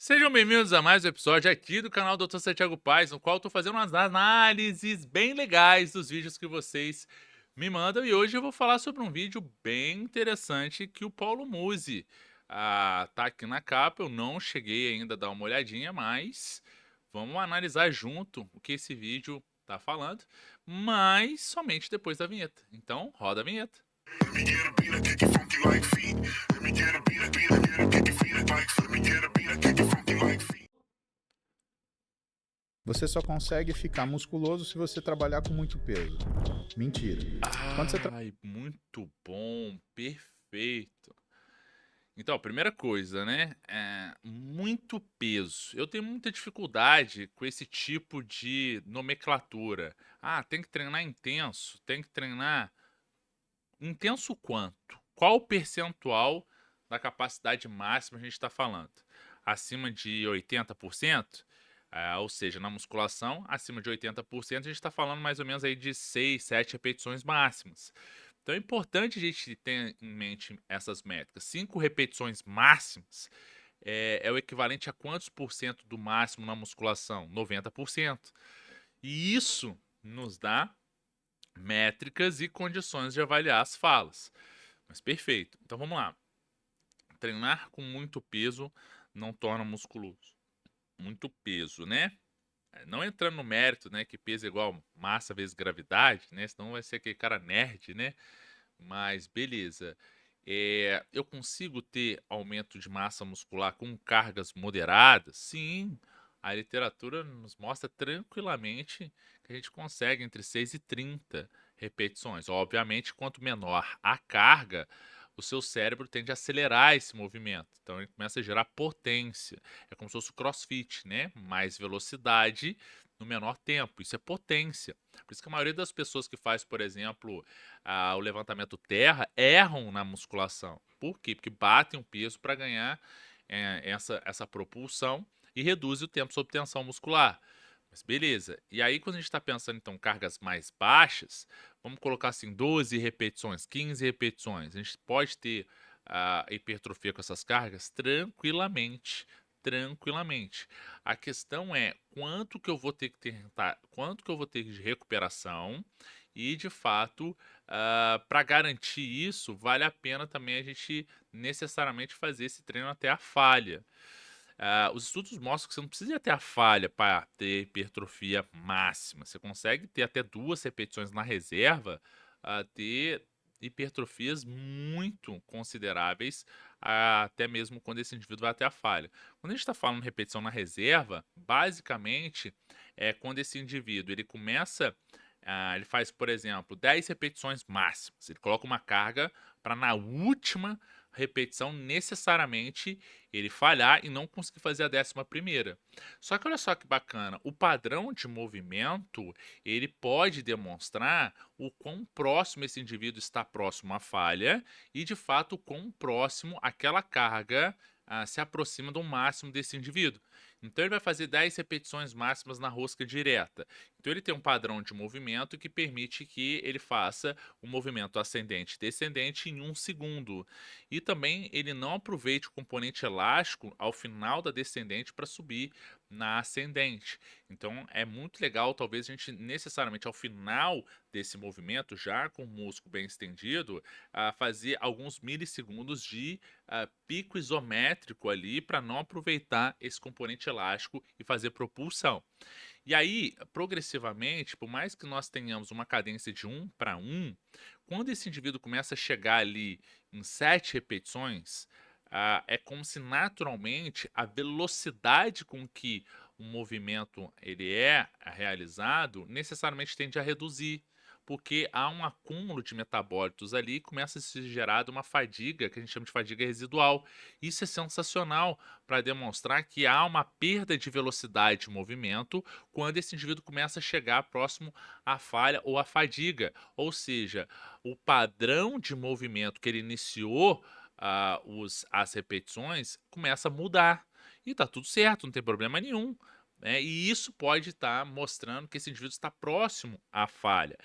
Sejam bem-vindos a mais um episódio aqui do canal Dr. Santiago Paz, no qual eu tô fazendo umas análises bem legais dos vídeos que vocês me mandam. E hoje eu vou falar sobre um vídeo bem interessante que o Paulo Musi tá aqui na capa. Eu não cheguei ainda a dar uma olhadinha, mas vamos analisar junto o que esse vídeo tá falando, mas somente depois da vinheta. Então, roda a vinheta. Let me get a beat, I kick it funky like feet. Let me get a beat, I kick it feet like. Let me get a beat, I kick it funky like feet. Você só consegue ficar musculoso se você trabalhar com muito peso. Mentira. Quando você Ai, muito bom, perfeito. Então, a primeira coisa, né, muito peso. Eu tenho muita dificuldade com esse tipo de nomenclatura. Ah, tem que treinar intenso, tem que treinar intenso quanto? Qual o percentual da capacidade máxima a gente está falando? Acima de 80%? Ou seja, na musculação, acima de 80%, a gente está falando mais ou menos aí de 6, 7 repetições máximas. Então é importante a gente ter em mente essas métricas. 5 repetições máximas é o equivalente a quantos por cento do máximo na musculação? 90%. E isso nos dá métricas e condições de avaliar as falas. Mas perfeito. Então vamos lá. Treinar com muito peso não torna musculoso. Muito peso, né? Não entrando no mérito, né? Que peso é igual massa vezes gravidade, né? Senão vai ser aquele cara nerd, né? Mas beleza. Eu consigo ter aumento de massa muscular com cargas moderadas? Sim. A literatura nos mostra tranquilamente que a gente consegue entre 6 e 30 repetições. Obviamente, quanto menor a carga, o seu cérebro tende a acelerar esse movimento. Então ele começa a gerar potência. É como se fosse o CrossFit, né? Mais velocidade no menor tempo. Isso é potência. Por isso que a maioria das pessoas que faz, por exemplo, o levantamento terra erram na musculação. Por quê? Porque batem o peso para ganhar essa propulsão e reduz o tempo sob tensão muscular. Mas beleza. E aí, quando a gente está pensando, então, cargas mais baixas, vamos colocar assim, 12 repetições, 15 repetições. A gente pode ter a hipertrofia com essas cargas tranquilamente. Tranquilamente. A questão é quanto que eu vou ter que tentar, quanto que eu vou ter de recuperação e, de fato, para garantir isso, vale a pena também a gente necessariamente fazer esse treino até a falha. Os estudos mostram que você não precisa ir até a falha para ter hipertrofia máxima. Você consegue ter até 2 repetições na reserva, ter hipertrofias muito consideráveis, até mesmo quando esse indivíduo vai até a falha. Quando a gente está falando repetição na reserva, basicamente é quando esse indivíduo ele começa, ele faz, por exemplo, 10 repetições máximas. Ele coloca uma carga para na última repetição necessariamente ele falhar e não conseguir fazer a 11ª. Só que olha só que bacana, o padrão de movimento, ele pode demonstrar o quão próximo esse indivíduo está próximo à falha e, de fato, o quão próximo aquela carga se aproxima do máximo desse indivíduo. Então ele vai fazer 10 repetições máximas na rosca direta. Então ele tem um padrão de movimento que permite que ele faça um movimento ascendente e descendente em 1 segundo. E também ele não aproveite o componente elástico ao final da descendente para subir na ascendente. Então é muito legal, talvez a gente necessariamente ao final desse movimento, já com o músculo bem estendido, fazer alguns milissegundos de pico isométrico ali para não aproveitar esse componente elástico e fazer propulsão. E aí, progressivamente, por mais que nós tenhamos uma cadência de 1 para 1, quando esse indivíduo começa a chegar ali em 7 repetições, é como se naturalmente a velocidade com que o movimento ele é realizado necessariamente tende a reduzir, porque há um acúmulo de metabólitos ali e começa a se gerar uma fadiga, que a gente chama de fadiga residual. Isso é sensacional para demonstrar que há uma perda de velocidade de movimento quando esse indivíduo começa a chegar próximo à falha ou à fadiga. Ou seja, o padrão de movimento que ele iniciou as repetições começa a mudar. E tá tudo certo, não tem problema nenhum. Né? E isso pode estar mostrando que esse indivíduo está próximo à falha.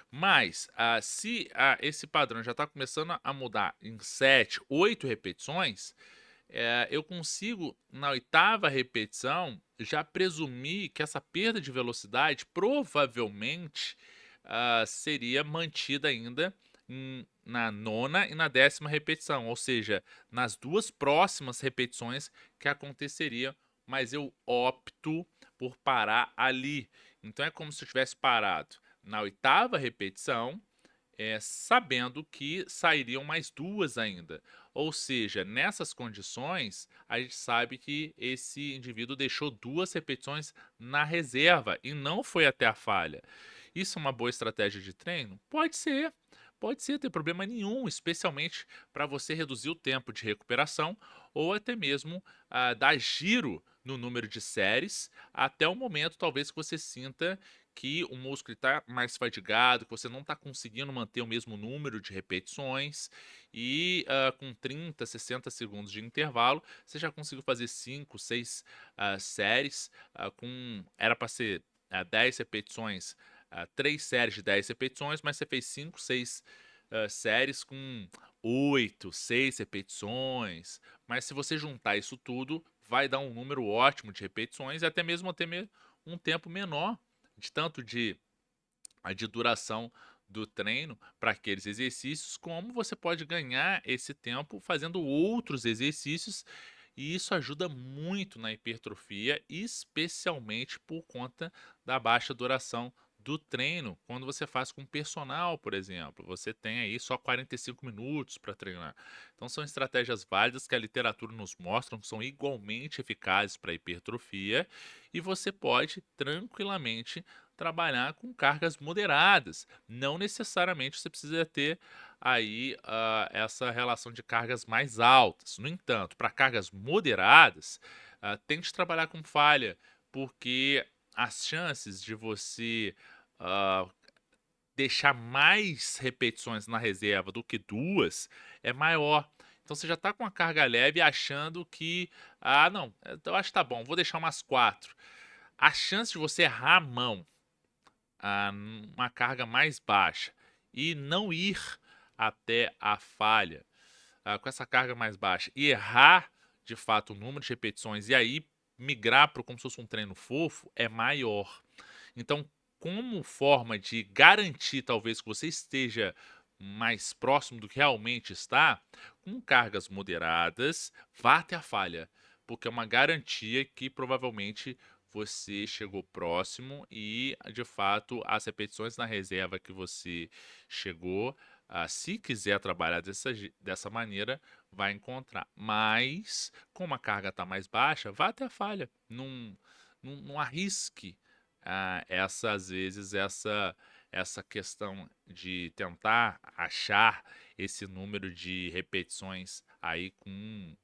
Mas se esse padrão já está começando a mudar em 7, 8 repetições, eu consigo, na oitava repetição, já presumir que essa perda de velocidade provavelmente seria mantida ainda na nona e na 10ª repetição, ou seja, nas duas próximas repetições que aconteceria, mas eu opto por parar ali. Então é como se eu tivesse parado na oitava repetição, sabendo que sairiam mais duas ainda. Ou seja, nessas condições, a gente sabe que esse indivíduo deixou duas repetições na reserva e não foi até a falha. Isso é uma boa estratégia de treino? Pode ser, tem problema nenhum, especialmente para você reduzir o tempo de recuperação ou até mesmo dar giro no número de séries até o momento, talvez, que você sinta que o músculo está mais fadigado, que você não está conseguindo manter o mesmo número de repetições e com 30, 60 segundos de intervalo, você já conseguiu fazer 5, 6 séries era para ser 10 repetições, 3 séries de 10 repetições, mas você fez 5, 6 séries com 8, 6 repetições, mas se você juntar isso tudo, vai dar um número ótimo de repetições e até mesmo um tempo menor de duração do treino para aqueles exercícios, como você pode ganhar esse tempo fazendo outros exercícios, e isso ajuda muito na hipertrofia, especialmente por conta da baixa duração do treino. Quando você faz com personal, por exemplo, você tem aí só 45 minutos para treinar. Então são estratégias válidas que a literatura nos mostra que são igualmente eficazes para hipertrofia, e você pode tranquilamente trabalhar com cargas moderadas. Não necessariamente você precisa ter aí essa relação de cargas mais altas. No entanto, para cargas moderadas, tente trabalhar com falha, porque as chances de você ah, deixar mais repetições na reserva do que duas é maior. Então você já está com a carga leve achando que, não, eu acho que tá bom, vou deixar umas 4. A chance de você errar a mão uma carga mais baixa e não ir até a falha com essa carga mais baixa e errar de fato o número de repetições e aí migrar para como se fosse um treino fofo é maior. Então, como forma de garantir talvez que você esteja mais próximo do que realmente está, com cargas moderadas, vá até a falha, porque é uma garantia que provavelmente você chegou próximo e, de fato, as repetições na reserva que você chegou, se quiser trabalhar dessa maneira, vai encontrar. Mas, como a carga está mais baixa, vá até a falha. Não arrisque às vezes, essa questão de tentar achar esse número de repetições aí com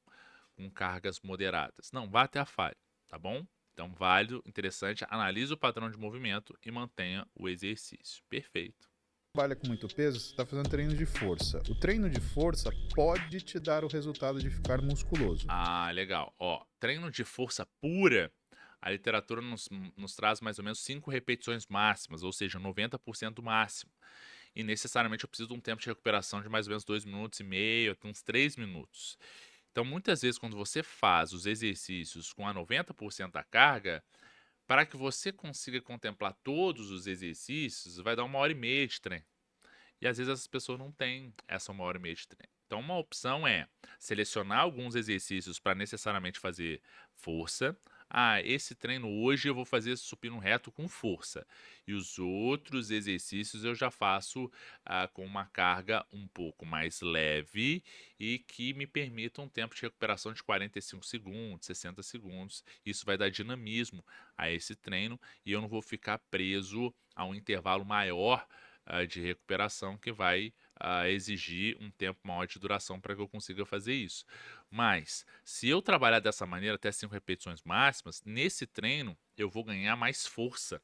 cargas moderadas. Não, vá até a falha, tá bom? Então, válido, interessante, analise o padrão de movimento e mantenha o exercício. Perfeito. Trabalha com muito peso, você está fazendo treino de força. O treino de força pode te dar o resultado de ficar musculoso. Legal. Ó, treino de força pura, a literatura nos traz mais ou menos 5 repetições máximas, ou seja, 90% máximo. E necessariamente eu preciso de um tempo de recuperação de mais ou menos 2 minutos e meio, até uns 3 minutos. Então, muitas vezes, quando você faz os exercícios com a 90% da carga, para que você consiga contemplar todos os exercícios, vai dar 1h30 de treino. E às vezes essas pessoas não têm essa 1h30 de treino. Então, uma opção é selecionar alguns exercícios para necessariamente fazer força. Esse treino hoje eu vou fazer supino reto com força. E os outros exercícios eu já faço com uma carga um pouco mais leve e que me permita um tempo de recuperação de 45 segundos, 60 segundos. Isso vai dar dinamismo a esse treino e eu não vou ficar preso a um intervalo maior de recuperação que vai exigir um tempo maior de duração para que eu consiga fazer isso. Mas, se eu trabalhar dessa maneira até 5 repetições máximas, nesse treino eu vou ganhar mais força.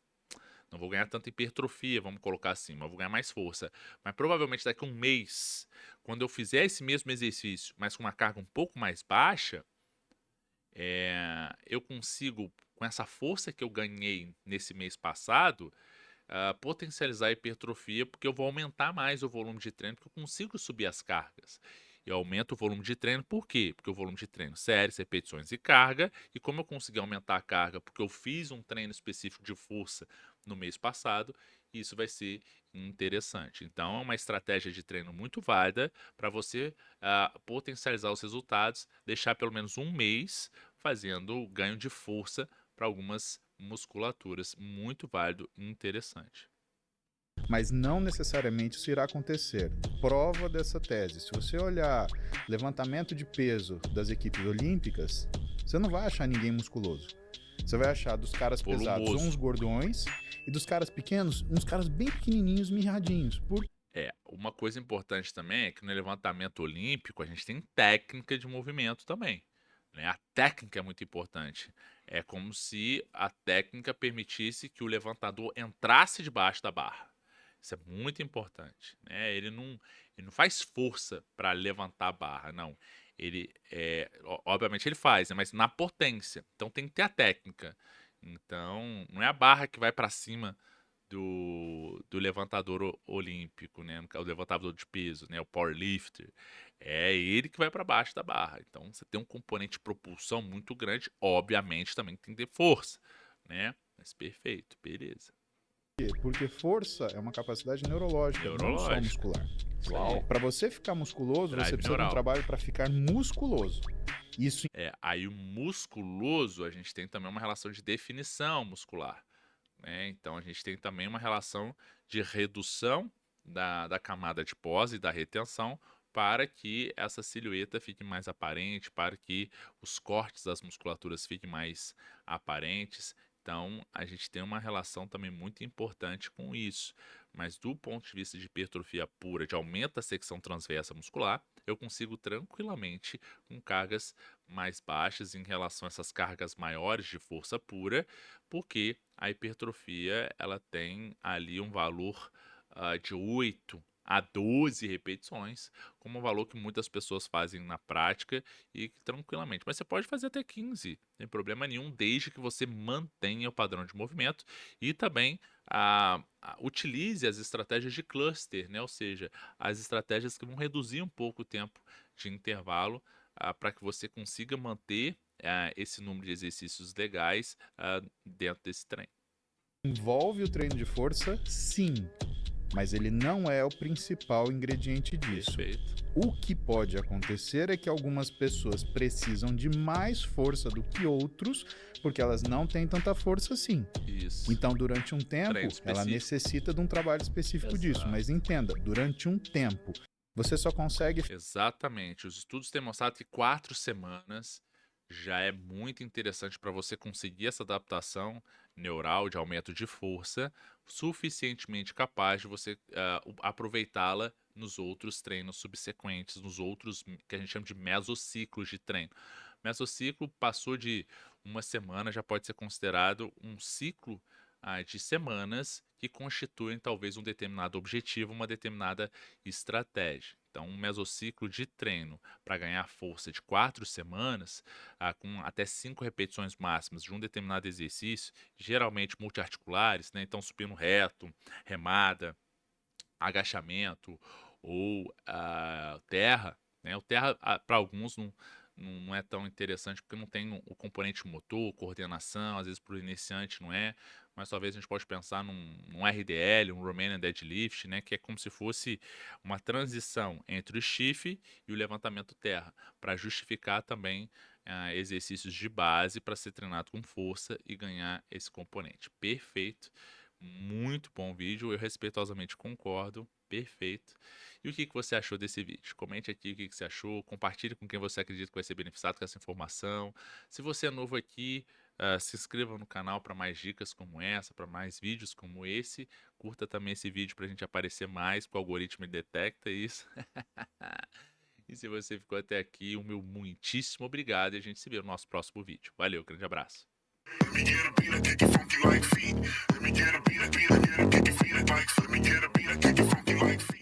Não vou ganhar tanta hipertrofia, vamos colocar assim, mas eu vou ganhar mais força. Mas provavelmente daqui a um mês, quando eu fizer esse mesmo exercício, mas com uma carga um pouco mais baixa, eu consigo, com essa força que eu ganhei nesse mês passado, potencializar a hipertrofia, porque eu vou aumentar mais o volume de treino, porque eu consigo subir as cargas. e aumento o volume de treino. Por quê? Porque o volume de treino, séries, repetições e carga. E como eu consegui aumentar a carga porque eu fiz um treino específico de força no mês passado, isso vai ser interessante. Então, é uma estratégia de treino muito válida para você potencializar os resultados, deixar pelo menos um mês fazendo ganho de força para algumas musculaturas. Muito válido e interessante. Mas não necessariamente isso irá acontecer. Prova dessa tese: se você olhar levantamento de peso das equipes olímpicas, você não vai achar ninguém musculoso. Você vai achar dos caras pesados Volumoso. uns gordões e dos caras pequenos, uns caras bem pequenininhos, mirradinhos. Uma coisa importante também é que no levantamento olímpico a gente tem técnica de movimento também, né? A técnica é muito importante. É como se a técnica permitisse que o levantador entrasse debaixo da barra. Isso é muito importante, né? Ele não faz força para levantar a barra, não. Obviamente ele faz, né? Mas na potência. Então tem que ter a técnica. Então não é a barra que vai para cima do levantador olímpico, né? O levantador de peso, né? O powerlifter. É ele que vai para baixo da barra. Então você tem um componente de propulsão muito grande. Obviamente também tem que ter força, né? Mas perfeito, beleza. Por quê? Porque força é uma capacidade neurológica, não só Neurológico. muscular. Isso aí. Para você ficar musculoso, você Drive precisa de um neural. trabalho para ficar musculoso. Isso Aí o musculoso, a gente tem também uma relação de definição muscular, né? Então a gente tem também uma relação de redução da camada adiposa e da retenção para que essa silhueta fique mais aparente, para que os cortes das musculaturas fiquem mais aparentes. Então a gente tem uma relação também muito importante com isso. Mas do ponto de vista de hipertrofia pura, de aumento da secção transversa muscular, eu consigo tranquilamente com cargas mais baixas em relação a essas cargas maiores de força pura, porque a hipertrofia ela tem ali um valor de 8 a 12 repetições, como um valor que muitas pessoas fazem na prática e tranquilamente. Mas você pode fazer até 15, não tem problema nenhum, desde que você mantenha o padrão de movimento e também utilize as estratégias de cluster, né? Ou seja, as estratégias que vão reduzir um pouco o tempo de intervalo para que você consiga manter esse número de exercícios legais dentro desse treino. envolve o treino de força, sim, mas ele não é o principal ingrediente disso. Perfeito. O que pode acontecer é que algumas pessoas precisam de mais força do que outros, porque elas não têm tanta força assim. Isso. Então, durante um tempo, Treino ela específico. necessita de um trabalho específico disso. Exato. Mas entenda, durante um tempo, você só consegue Exatamente. Os estudos têm mostrado que 4 semanas já é muito interessante para você conseguir essa adaptação neural de aumento de força suficientemente capaz de você aproveitá-la nos outros treinos subsequentes, nos outros que a gente chama de mesociclos de treino. Mesociclo passou de uma semana, já pode ser considerado um ciclo de semanas que constituem talvez um determinado objetivo, uma determinada estratégia. Então, um mesociclo de treino para ganhar força de 4 semanas, com até 5 repetições máximas de um determinado exercício, geralmente multiarticulares, né? Então supino reto, remada, agachamento ou terra, né? O terra para alguns não é tão interessante porque não tem o componente motor, coordenação, às vezes para o iniciante não é, mas talvez a gente pode pensar num RDL, um Romanian Deadlift, né, que é como se fosse uma transição entre o stiff e o levantamento terra, para justificar também exercícios de base para ser treinado com força e ganhar esse componente. Perfeito, muito bom vídeo, eu respeitosamente concordo, perfeito. E o que você achou desse vídeo? Comente aqui o que você achou, compartilhe com quem você acredita que vai ser beneficiado com essa informação. Se você é novo aqui, se inscreva no canal para mais dicas como essa, para mais vídeos como esse. Curta também esse vídeo para a gente aparecer mais, porque o algoritmo detecta isso. E se você ficou até aqui, o meu muitíssimo obrigado e a gente se vê no nosso próximo vídeo. Valeu, grande abraço. Let me get a beat, I kick it funky like feet. Let me get a beat, I kick it funky like feet.